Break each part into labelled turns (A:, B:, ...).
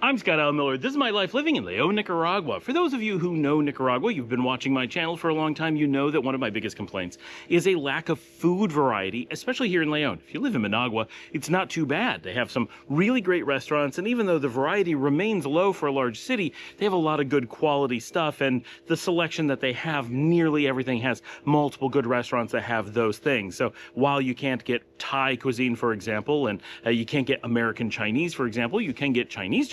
A: I'm Scott Al Miller. This is my life living in León, Nicaragua. For those of you who know Nicaragua, you've been watching my channel for a long time, you know that one of my biggest complaints is a lack of food variety, especially here in León. If you live in Managua, it's not too bad. They have some really great restaurants, and even though the variety remains low for a large city, they have a lot of good quality stuff, and the selection that they have, nearly everything has multiple good restaurants that have those things. So while you can't get Thai cuisine, for example, and you can't get American Chinese, for example, you can get Chinese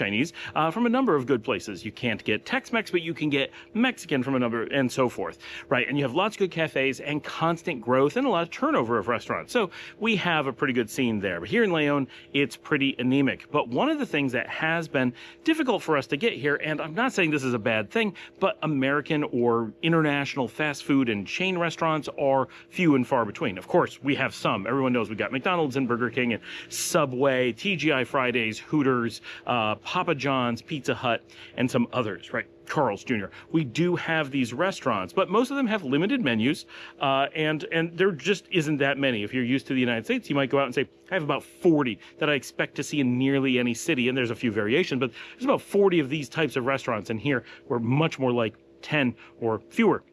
A: from a number of good places. You can't get Tex-Mex, but you can get Mexican from a number, and so forth, right? And you have lots of good cafes and constant growth and a lot of turnover of restaurants. So we have a pretty good scene there. But here in León, it's pretty anemic. But one of the things that has been difficult for us to get here, and I'm not saying this is a bad thing, but American or international fast food and chain restaurants are few and far between. Of course, we have some. Everyone knows we've got McDonald's and Burger King and Subway, TGI Fridays, Hooters, Papa John's, Pizza Hut, and some others, right? Carl's Jr. We do have these restaurants, but most of them have limited menus, and there just isn't that many. If you're used to the United States, you might go out and say, I have about 40 that I expect to see in nearly any city, and there's a few variations, but there's about 40 of these types of restaurants, and here we're much more like 10 or fewer.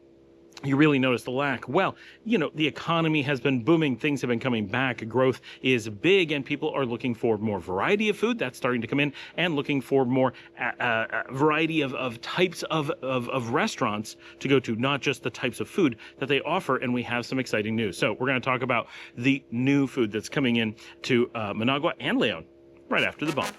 A: You really notice the lack. Well, you know, the economy has been booming. Things have been coming back. Growth is big, and people are looking for more variety of food. That's starting to come in, and looking for more variety of types of restaurants to go to, not just the types of food that they offer. And we have some exciting news. So we're going to talk about the new food that's coming in to Managua and León right after the bump.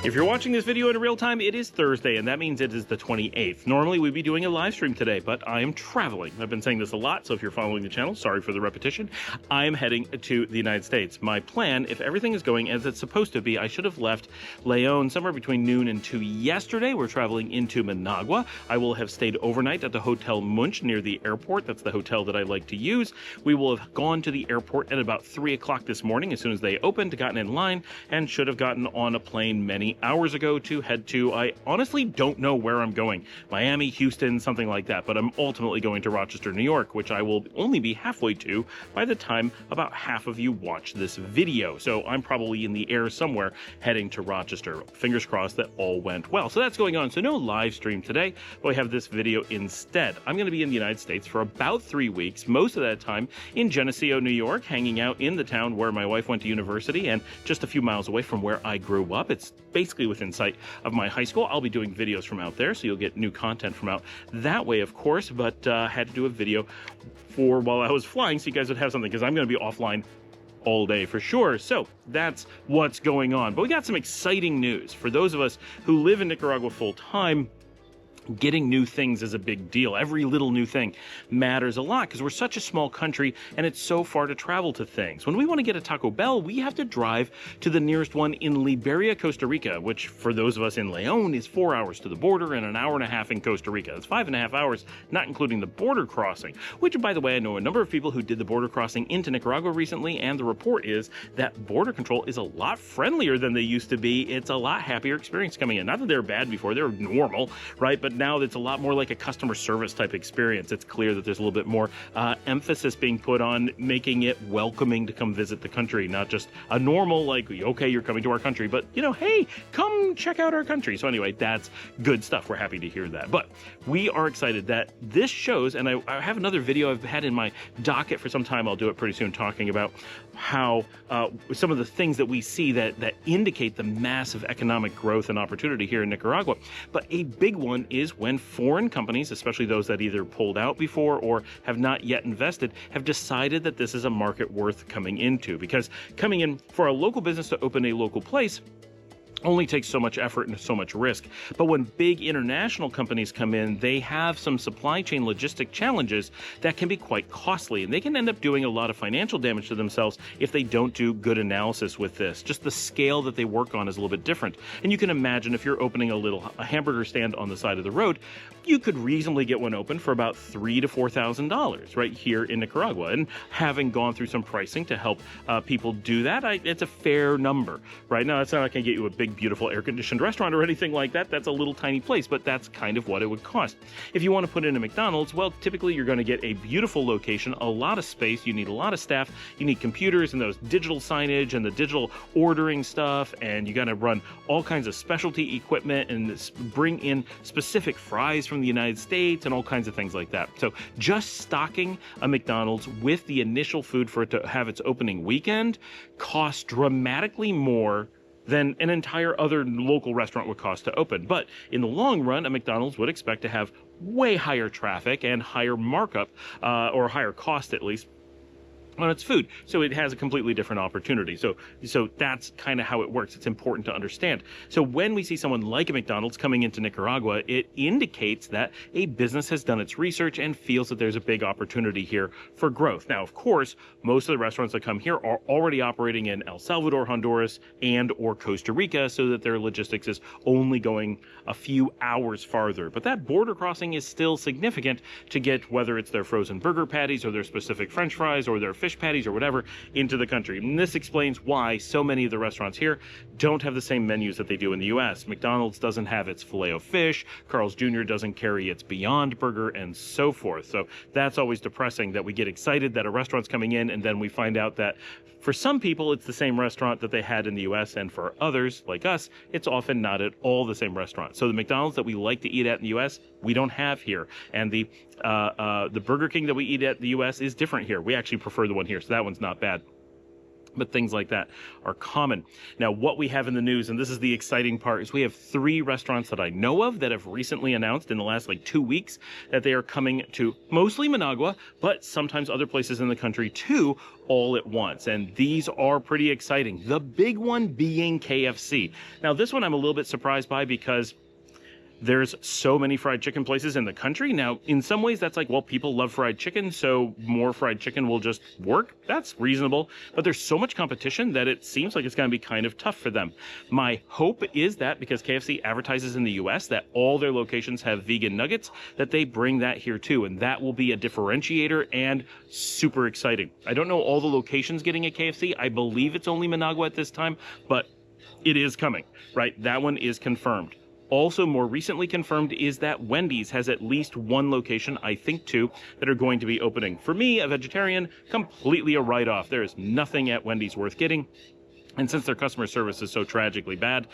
A: If you're watching this video in real time, it is Thursday, and that means it is the 28th. Normally, we'd be doing a live stream today, but I am traveling. I've been saying this a lot, so if you're following the channel, sorry for the repetition. I am heading to the United States. My plan, if everything is going as it's supposed to be, I should have left León somewhere between noon and 2 yesterday. We're traveling into Managua. I will have stayed overnight at the Hotel Munch near the airport. That's the hotel that I like to use. We will have gone to the airport at about 3 o'clock this morning as soon as they opened, gotten in line, and should have gotten on a plane many hours ago to head to, I honestly don't know where I'm going. Miami, Houston, something like that, but I'm ultimately going to Rochester, New York, which I will only be halfway to by the time about half of you watch this video. So I'm probably in the air somewhere heading to Rochester. Fingers crossed that all went well. So that's going on. So no live stream today, but we have this video instead. I'm going to be in the United States for about 3 weeks, most of that time in Geneseo, New York, hanging out in the town where my wife went to university and just a few miles away from where I grew up. It's basically within sight of my high school. I'll be doing videos from out there, so you'll get new content from out that way, of course, but had to do a video for while I was flying so you guys would have something, because I'm going to be offline all day for sure. So that's what's going on. But we got some exciting news. For those of us who live in Nicaragua full time, getting new things is a big deal. Every little new thing matters a lot because we're such a small country and it's so far to travel to things. When we want to get a Taco Bell, we have to drive to the nearest one in Liberia, Costa Rica, which for those of us in León is 4 hours to the border and an hour and a half in Costa Rica. That's 5.5 hours, not including the border crossing, which, by the way, I know a number of people who did the border crossing into Nicaragua recently, and the report is that border control is a lot friendlier than they used to be. It's a lot happier experience coming in. Not that they were bad before, they were normal, right? But now it's a lot more like a customer service type experience. It's clear that there's a little bit more emphasis being put on making it welcoming to come visit the country, not just a normal, like, okay, you're coming to our country, but, you know, hey, come check out our country. So anyway, that's good stuff. We're happy to hear that. But we are excited that this shows, and I have another video I've had in my docket for some time. I'll do it pretty soon, talking about how some of the things that we see that indicate the massive economic growth and opportunity here in Nicaragua. But a big one is when foreign companies, especially those that either pulled out before or have not yet invested, have decided that this is a market worth coming into. Because coming in for a local business to open a local place, only takes so much effort and so much risk. But when big international companies come in, they have some supply chain logistic challenges that can be quite costly, and they can end up doing a lot of financial damage to themselves if they don't do good analysis with this. Just the scale that they work on is a little bit different. And you can imagine if you're opening a hamburger stand on the side of the road, you could reasonably get one open for about $3,000 to $4,000 right here in Nicaragua. And having gone through some pricing to help people do that, it's a fair number. Right now, it's not going to get you a big, beautiful air-conditioned restaurant or anything like that. That's a little tiny place, but that's kind of what it would cost. If you want to put in a McDonald's, well, typically you're going to get a beautiful location, a lot of space, you need a lot of staff, you need computers and those digital signage and the digital ordering stuff, and you got to run all kinds of specialty equipment and bring in specific fries from the United States and all kinds of things like that. So just stocking a McDonald's with the initial food for it to have its opening weekend costs dramatically more than an entire other local restaurant would cost to open. But in the long run, a McDonald's would expect to have way higher traffic and higher markup, or higher cost at least, on its food. So it has a completely different opportunity. So that's kind of how it works. It's important to understand. So when we see someone like a McDonald's coming into Nicaragua, it indicates that a business has done its research and feels that there's a big opportunity here for growth. Now, of course, most of the restaurants that come here are already operating in El Salvador, Honduras, and or Costa Rica, so that their logistics is only going a few hours farther. But that border crossing is still significant to get, whether it's their frozen burger patties or their specific French fries or their fish patties or whatever, into the country. And this explains why so many of the restaurants here don't have the same menus that they do in the US. McDonald's doesn't have its Filet-O-Fish, Carl's Jr. doesn't carry its Beyond Burger, and so forth. So that's always depressing, that we get excited that a restaurant's coming in and then we find out that for some people it's the same restaurant that they had in the US, and for others, like us, it's often not at all the same restaurant. So the McDonald's that we like to eat at in the US, we don't have here. And the Burger King that we eat at the US is different here. We actually prefer the one here, so that one's not bad. But things like that are common. Now, what we have in the news, and this is the exciting part, is we have 3 restaurants that I know of that have recently announced in the last 2 weeks that they are coming to mostly Managua, but sometimes other places in the country too, all at once. And these are pretty exciting. The big one being KFC. Now, this one I'm a little bit surprised by because there's so many fried chicken places in the country. Now, in some ways, that's well, people love fried chicken, so more fried chicken will just work. That's reasonable. But there's so much competition that it seems like it's going to be kind of tough for them. My hope is that because KFC advertises in the US that all their locations have vegan nuggets, that they bring that here too. And that will be a differentiator and super exciting. I don't know all the locations getting a KFC. I believe it's only Managua at this time, but it is coming, right? That one is confirmed. Also, more recently confirmed is that Wendy's has at least 1 location, I think 2, that are going to be opening. For me, a vegetarian, completely a write-off. There is nothing at Wendy's worth getting. And since their customer service is so tragically bad,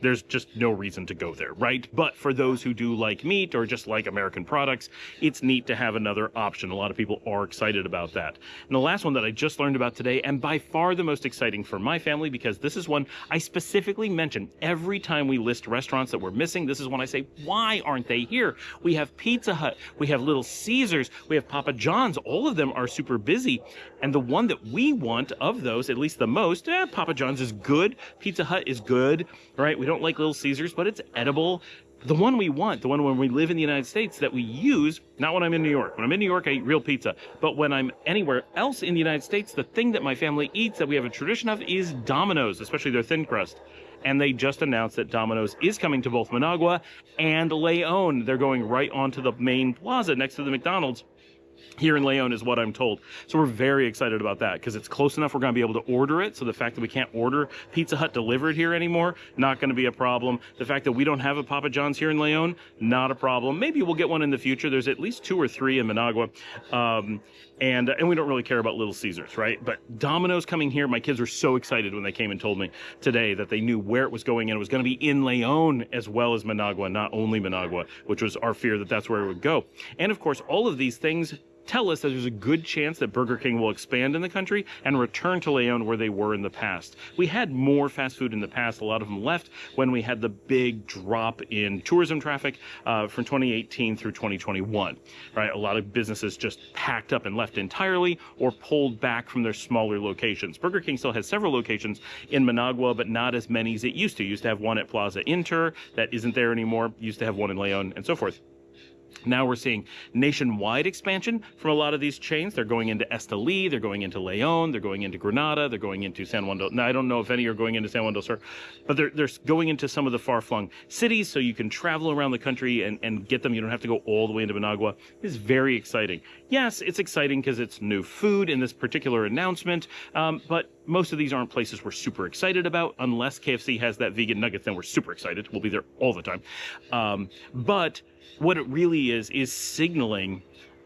A: there's just no reason to go there, right? But for those who do like meat or just like American products, it's neat to have another option. A lot of people are excited about that. And the last one that I just learned about today, and by far the most exciting for my family, because this is one I specifically mention every time we list restaurants that we're missing. This is when I say, why aren't they here? We have Pizza Hut, we have Little Caesars, we have Papa John's. All of them are super busy. And the one that we want of those, at least the most, Papa John's is good. Pizza Hut is good, right? We don't like Little Caesars, but it's edible. The one we want, the one when we live in the United States that we use, not when I'm in New York. When I'm in New York, I eat real pizza. But when I'm anywhere else in the United States, the thing that my family eats that we have a tradition of is Domino's, especially their thin crust. And they just announced that Domino's is coming to both Managua and Leon. They're going right onto the main plaza next to the McDonald's here in Leon, is what I'm told. So we're very excited about that because it's close enough we're going to be able to order it. So the fact that we can't order Pizza Hut delivered here anymore, not going to be a problem. The fact that we don't have a Papa John's here in Leon, not a problem. Maybe we'll get one in the future. There's at least 2 or 3 in Managua. And we don't really care about Little Caesars, right? But Domino's coming here. My kids were so excited when they came and told me today that they knew where it was going, and it was going to be in Leon as well as Managua, not only Managua, which was our fear that that's where it would go. And of course, all of these things tell us that there's a good chance that Burger King will expand in the country and return to Leon where they were in the past. We had more fast food in the past. A lot of them left when we had the big drop in tourism traffic from 2018 through 2021, right? A lot of businesses just packed up and left entirely or pulled back from their smaller locations. Burger King still has several locations in Managua, but not as many as it used to. It used to have one at Plaza Inter that isn't there anymore. It used to have one in Leon and so forth. Now we're seeing nationwide expansion from a lot of these chains. They're going into Esteli, they're going into Leon, they're going into Granada, they're going into San Juan del... Now, I don't know if any are going into San Juan del Sur, but they're going into some of the far-flung cities so you can travel around the country and get them. You don't have to go all the way into Managua. It's very exciting. Yes, it's exciting because it's new food in this particular announcement, but most of these aren't places we're super excited about. Unless KFC has that vegan nuggets, then we're super excited. We'll be there all the time. But what it really is signaling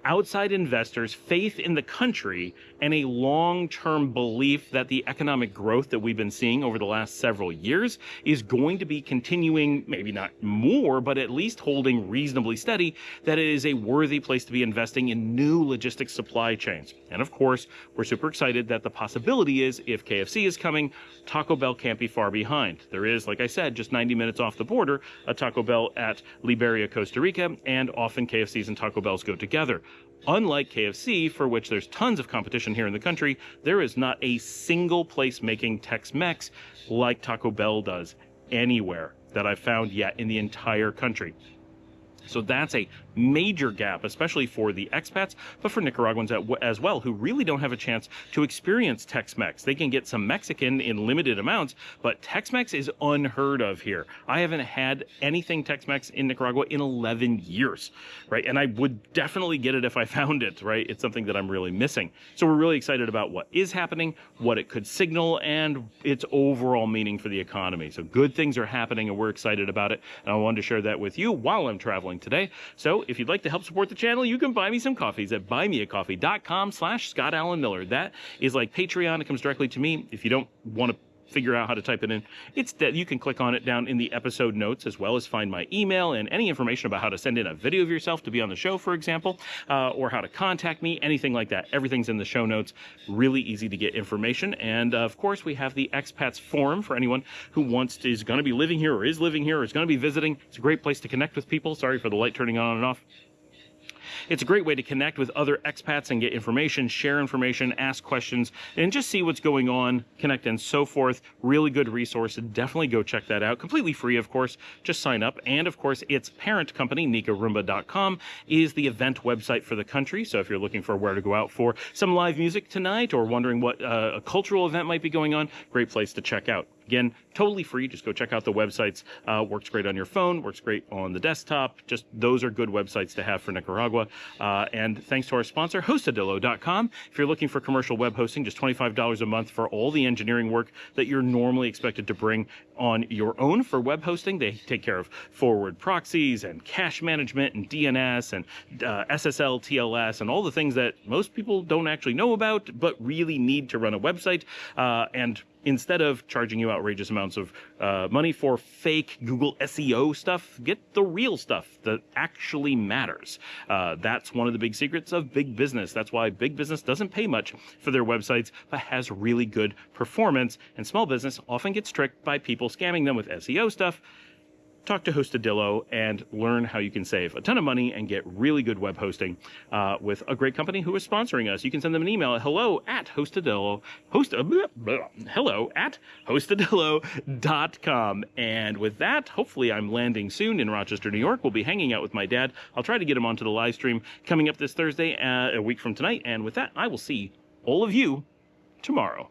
A: outside investors' faith in the country and a long-term belief that the economic growth that we've been seeing over the last several years is going to be continuing, maybe not more, but at least holding reasonably steady, that it is a worthy place to be investing in new logistics supply chains. And of course, we're super excited that the possibility is, if KFC is coming, Taco Bell can't be far behind. There is, like I said, just 90 minutes off the border, a Taco Bell at Liberia, Costa Rica, and often KFCs and Taco Bells go together. Unlike KFC, for which there's tons of competition here in the country, there is not a single place making Tex-Mex like Taco Bell does anywhere that I've found yet in the entire country. So that's a major gap, especially for the expats, but for Nicaraguans as well, who really don't have a chance to experience Tex-Mex. They can get some Mexican in limited amounts, but Tex-Mex is unheard of here. I haven't had anything Tex-Mex in Nicaragua in 11 years, right? And I would definitely get it if I found it, right? It's something that I'm really missing. So we're really excited about what is happening, what it could signal, and its overall meaning for the economy. So good things are happening, and we're excited about it. And I wanted to share that with you while I'm traveling today. So if you'd like to help support the channel, you can buy me some coffees at buymeacoffee.com/Scott Allen Miller. That is like Patreon. It comes directly to me. If you don't want to figure out how to type it in, it's that you can click on it down in the episode notes, as well as find my email and any information about how to send in a video of yourself to be on the show, for example, or how to contact me, anything like that. Everything's in the show notes. Really easy to get information. And of course, we have the expats forum for anyone who is going to be living here or is living here or is going to be visiting. It's a great place to connect with people. Sorry for the light turning on and off. It's a great way to connect with other expats and get information, share information, ask questions, and just see what's going on, connect and so forth. Really good resource. Definitely go check that out. Completely free, of course. Just sign up. And of course, its parent company, Nicaragua.com, is the event website for the country. So if you're looking for where to go out for some live music tonight or wondering what a cultural event might be going on, great place to check out. Again, totally free. Just go check out the websites. Works great on your phone, works great on the desktop. Just those are good websites to have for Nicaragua. And thanks to our sponsor, Hostadillo.com. If you're looking for commercial web hosting, just $25 a month for all the engineering work that you're normally expected to bring on your own for web hosting. They take care of forward proxies and cache management and DNS and SSL, TLS, and all the things that most people don't actually know about, but really need to run a website. And instead of charging you outrageous amounts of money for fake Google SEO stuff, get the real stuff that actually matters. That's one of the big secrets of big business. That's why big business doesn't pay much for their websites, but has really good performance. And small business often gets tricked by people scamming them with SEO stuff. Talk to Hostadillo and learn how you can save a ton of money and get really good web hosting with a great company who is sponsoring us. You can send them an email at hello@hostadillo.com. And with that, hopefully I'm landing soon in Rochester, New York. We'll be hanging out with my dad. I'll try to get him onto the live stream coming up this Thursday, a week from tonight. And with that, I will see all of you tomorrow.